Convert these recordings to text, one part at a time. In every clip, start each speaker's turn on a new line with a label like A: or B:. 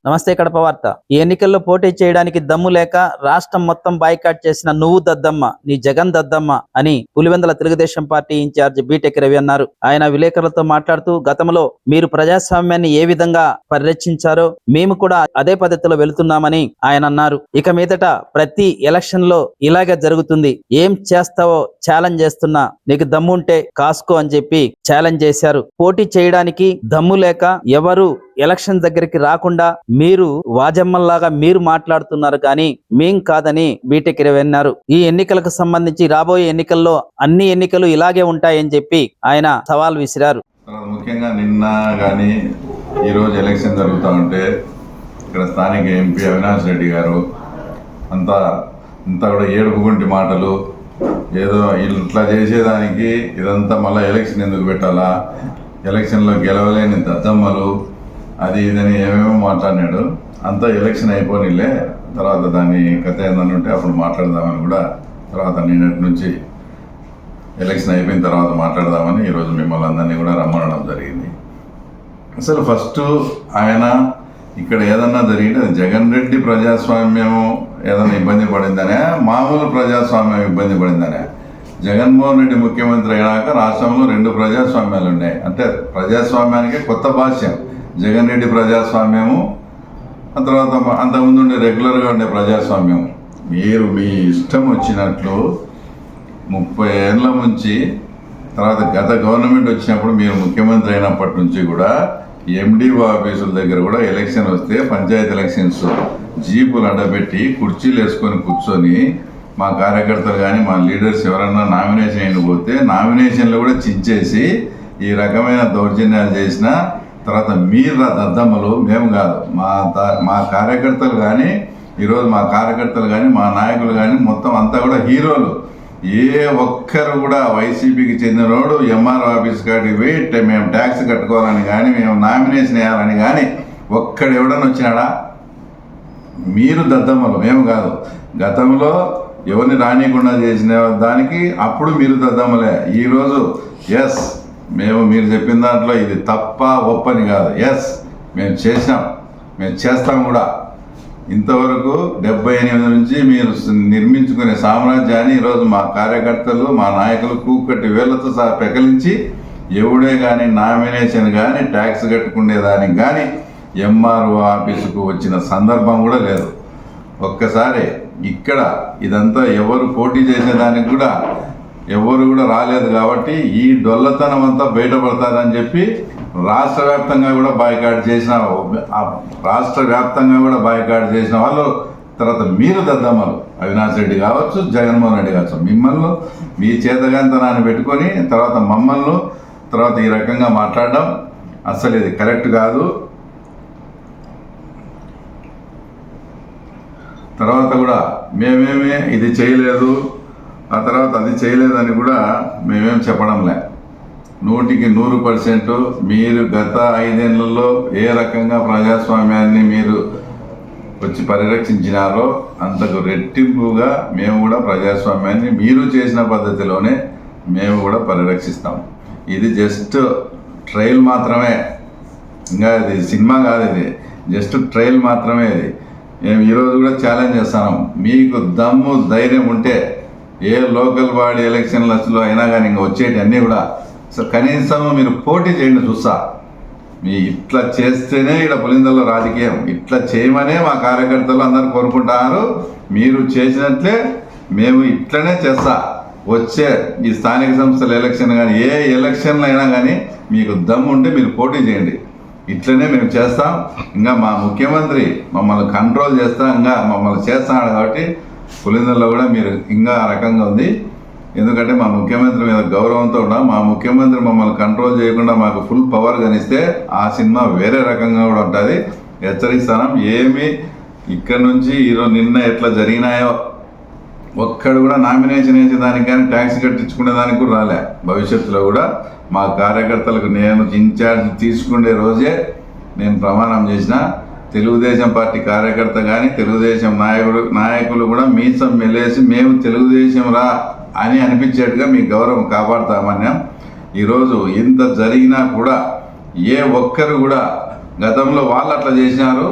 A: నమస్తే కడప వార్త. ఈ ఎన్నికల్లో పోటీ చేయడానికి దమ్ము లేక రాష్ట్రం మొత్తం బాయ్కాట్ చేసిన నువ్వు దద్దమ్మ, నీ జగన్ దద్దమ్మ అని Pulivendula Telugu Desam party incharge BTech Ravi అన్నారు. ఆయన విలేకరులతో మాట్లాడుతూ, గతంలో మీరు ప్రజాస్వామ్యాన్ని ఏ విధంగా పరిరక్షించారో మేము కూడా అదే పద్ధతిలో వెళుతున్నామని ఆయన అన్నారు. ఇక మీదట ప్రతి ఎలక్షన్ లో ఇలాగే జరుగుతుంది, ఏం చేస్తావో ఛాలెంజ్ చేస్తున్నా, నీకు దమ్ము ఉంటే కాసుకో అని చెప్పి ఛాలెంజ్ చేశారు. పోటీ చేయడానికి దమ్ము లేక ఎవరు ఎలక్షన్ దగ్గరికి రాకుండా మీరు వాజమ్మల్లాగా మీరు మాట్లాడుతున్నారు, కానీ మేం కాదని బీటెక్ రవి అన్నారు. ఈ ఎన్నికలకు సంబంధించి రాబోయే ఎన్నికల్లో అన్ని ఎన్నికలు ఇలాగే ఉంటాయని చెప్పి ఆయన సవాల్ విసిరారు.
B: ముఖ్యంగా నిన్న కానీ ఈరోజు ఎలక్షన్ జరుగుతూ ఉంటే ఇక్కడ స్థానిక ఎంపీ అవినాష్ రెడ్డి గారు అంతా కూడా ఏడుపుగుంటి మాటలు, ఏదో ఇట్లా చేసేదానికి ఇదంతా మళ్ళీ ఎలక్షన్ ఎందుకు పెట్టాలా, ఎలక్షన్లో గెలవలేని దద్దమ్మలు, అది ఇదని ఏమేమో మాట్లాడినాడు. అంతా ఎలక్షన్ అయిపోయిలే, తర్వాత దాని కథ ఏందని ఉంటే అప్పుడు మాట్లాడదామని కూడా తర్వాత నిన్నటి నుంచి ఎలక్షన్ అయిపోయిన తర్వాత మాట్లాడదామని ఈరోజు మిమ్మల్ని అందరినీ కూడా రమ్మనడం జరిగింది. అసలు ఫస్ట్ ఆయన ఇక్కడ ఏదన్నా జరిగితే జగన్ రెడ్డి ప్రజాస్వామ్యము ఏదైనా ఇబ్బంది పడిందనే, మామూలు ప్రజాస్వామ్యం ఇబ్బంది పడిందనే. జగన్మోహన్ రెడ్డి ముఖ్యమంత్రి అయినాక రాష్ట్రంలో 2 ప్రజాస్వామ్యాలు ఉన్నాయి. అంటే ప్రజాస్వామ్యానికి కొత్త భాష్యం జగన్ రెడ్డి ప్రజాస్వామ్యము, ఆ తర్వాత అంతకుముందు ఉండే రెగ్యులర్గా ఉండే ప్రజాస్వామ్యం. మీరు మీ ఇష్టం వచ్చినట్లు 30 ఏళ్ళ నుంచి తర్వాత గత గవర్నమెంట్ వచ్చినప్పుడు మీరు ముఖ్యమంత్రి అయినప్పటి నుంచి కూడా ఎండిఓ ఆఫీసుల దగ్గర కూడా ఎలక్షన్ వస్తే పంచాయతీ ఎలక్షన్స్ జీపులు అడ్డబెట్టి కుర్చీలు వేసుకొని కూర్చొని మా కార్యకర్తలు కానీ మా లీడర్స్ ఎవరన్నా నామినేషన్ అయిపోతే నామినేషన్లు కూడా చించేసి ఈ రకమైన దౌర్జన్యాలు చేసిన తర్వాత మీరు దద్దమ్మలు, మేము కాదు, మా కార్యకర్తలు కానీ ఈరోజు మా కార్యకర్తలు కానీ మా నాయకులు కానీ మొత్తం అంతా కూడా హీరోలు. ఏ ఒక్కరు కూడా వైసీపీకి చెందినోడు ఎంఆర్ఓ ఆఫీస్ కాడికి పోయి మేము ట్యాక్స్ కట్టుకోవాలని కానీ మేము నామినేషన్ వేయాలని కానీ ఒక్కడు ఎవడన్నా వచ్చినాడా? మీరు దద్దమ్మలు, మేము కాదు. గతంలో ఎవరిని రానియకుండా చేసిన దానికి అప్పుడు మీరు దద్దమ్మలే. ఈరోజు ఎస్ మేము మీరు చెప్పిన దాంట్లో ఇది తప్ప ఒప్పని కాదు, ఎస్ మేము చేసాం, మేము చేస్తాం కూడా. ఇంతవరకు 78 నుంచి మీరు నిర్మించుకునే సామ్రాజ్యాన్ని ఈరోజు మా కార్యకర్తలు మా నాయకులు కూకట్టి వేళ్లతో సహా పెకలించి ఎవడే కానీ నామినేషన్ కానీ ట్యాక్స్ కట్టుకునేదానికి కానీ ఎంఆర్ఓ ఆఫీసుకు వచ్చిన సందర్భం కూడా లేదు. ఒక్కసారి ఇక్కడ ఇదంతా ఎవరు పోటీ చేసేదానికి కూడా ఎవరు కూడా రాలేదు. కాబట్టి ఈ డొల్లతనం అంతా బయటపడతారని చెప్పి రాష్ట్ర వ్యాప్తంగా కూడా బాయ్కాట్ చేసిన వాళ్ళు తర్వాత మీరు దద్దమ్మలు, అవినాష్ రెడ్డి కావచ్చు, జగన్మోహన్ రెడ్డి కావచ్చు, మిమ్మల్ని మీ చేతగాంతనాన్ని పెట్టుకొని తర్వాత మమ్మల్ని తర్వాత ఈ రకంగా మాట్లాడడం అస్సలు ఇది కరెక్ట్ కాదు. తర్వాత కూడా మేమేమి ఇది చేయలేదు, ఆ తర్వాత అది చేయలేదని కూడా మేమేం చెప్పడంలే. 100% మీరు గత 5 ఏళ్లలో ఏ రకంగా ప్రజాస్వామ్యాన్ని మీరు వచ్చి పరిరక్షించినారో అంతకు రెట్టింపుగా మేము కూడా ప్రజాస్వామ్యాన్ని మీరు చేసిన పద్ధతిలోనే మేము కూడా పరిరక్షిస్తాం. ఇది జస్ట్ ట్రయల్ మాత్రమే, ఇంకా ఇది సినిమా కాదు, ఇది జస్ట్ ట్రయల్ మాత్రమే. ఇది మేము ఈరోజు కూడా ఛాలెంజ్ చేస్తున్నాం. మీకు దమ్ము ధైర్యం ఉంటే ఏ లోకల్ బాడీ ఎలక్షన్లలో అయినా కానీ ఇంకా వచ్చేటి అన్నీ కూడా కనీసం మీరు పోటీ చేయండి చూస్తా. మీ ఇట్లా చేస్తేనే ఇక్కడ పులిందల్లో రాజకీయం, ఇట్లా చేయమనే మా కార్యకర్తలు అందరూ కోరుకుంటున్నారు. మీరు చేసినట్లే మేము ఇట్లనే చేస్తా. వచ్చే ఈ స్థానిక సంస్థల ఎలక్షన్ కానీ ఏ ఎలక్షన్లు అయినా కానీ మీకు దమ్ము ఉంటే మీరు పోటీ చేయండి, ఇట్లనే మేము చేస్తాం. ఇంకా మా ముఖ్యమంత్రి మమ్మల్ని కంట్రోల్ చేస్తా, ఇంకా మమ్మల్ని చేస్తున్నాడు. కాబట్టి పులిందల్లో కూడా మీరు ఇంకా ఆ రకంగా ఉంది. ఎందుకంటే మా ముఖ్యమంత్రి మీద గౌరవంతో ఉన్నాం. మా ముఖ్యమంత్రి మమ్మల్ని కంట్రోల్ చేయకుండా మాకు ఫుల్ పవర్ కనిస్తే ఆ సినిమా వేరే రకంగా కూడా ఉంటుంది. హెచ్చరిస్తాను. ఏమి ఇక్కడ నుంచి ఈరోజు నిన్న ఎట్లా జరిగినాయో ఒక్కడు కూడా నామినేషన్ వేసేదానికి కానీ ట్యాక్స్ కట్టించుకునే దానికి కూడా రాలే. భవిష్యత్తులో కూడా మా కార్యకర్తలకు నేను ఇన్ఛార్జ్ తీసుకునే రోజే నేను ప్రమాణం చేసిన తెలుగుదేశం పార్టీ కార్యకర్త కానీ తెలుగుదేశం నాయకులు కూడా మీసం మెలేసి మేము తెలుగుదేశం రా అని అనిపించేట్టుగా మీ గౌరవం కాపాడుతామన్నాం. ఈరోజు ఇంత జరిగినా కూడా ఏ ఒక్కరు కూడా గతంలో వాళ్ళు అట్లా చేసినారు,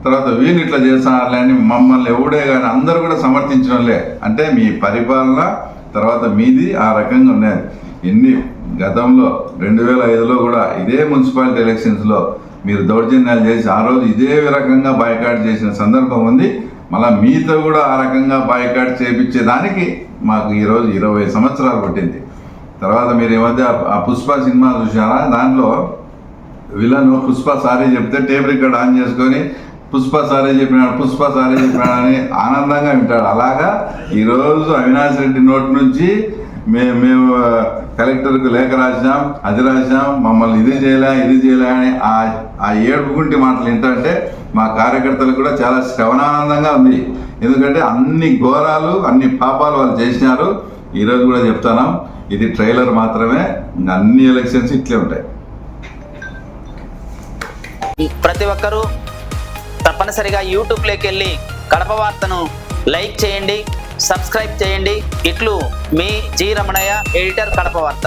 B: తర్వాత వీళ్ళు ఇట్లా చేస్తున్నారులే అని మమ్మల్ని ఎవడే కానీ అందరూ కూడా సమర్థించడంలే. అంటే మీ పరిపాలన తర్వాత మీది ఆ రకంగా ఉన్నది. గతంలో 2005లో కూడా ఇదే మున్సిపాలిటీ ఎలక్షన్స్లో మీరు దౌర్జన్యాలు చేసి ఆ రోజు ఇదే రకంగా బాయ్కాట్ చేసిన సందర్భం ఉంది. మళ్ళీ మీతో కూడా ఆ రకంగా బాయ్కాట్ చేయించేదానికి మాకు ఈరోజు 20 సంవత్సరాలు పట్టింది. తర్వాత మీరు ఈ మధ్య ఆ పుష్ప సినిమా చూసారా? దాంట్లో విలన్ పుష్ప సారీ చెప్తే టేప్ రికార్డ్ ఆన్ చేసుకొని పుష్ప సారీ చెప్పినాడని ఆనందంగా వింటాడు. అలాగా ఈరోజు అవినాష్ రెడ్డి నోటి నుంచి మేము కలెక్టర్కు లేఖ రాసినాం, అది రాసినాం, మమ్మల్ని ఇది చేయలే అని ఆ ఏడుపుకుంటి మాటలు వింటే మా కార్యకర్తలకు కూడా చాలా శ్రవణానందంగా ఉంది. ఎందుకంటే అన్ని ఘోరాలు అన్ని పాపాలు వాళ్ళు చేసినారు. ఈరోజు కూడా చెప్తున్నాం, ఇది ట్రైలర్ మాత్రమే, అన్ని ఎలక్షన్స్ ఇట్లే ఉంటాయి.
A: ప్రతి ఒక్కరూ తప్పనిసరిగా యూట్యూబ్లోకి వెళ్ళి కడప వార్తను లైక్ చేయండి, సబ్స్క్రైబ్ చేయండి. ఇట్లు మీ జి రమణయ్య, ఎడిటర్, కడప వార్త.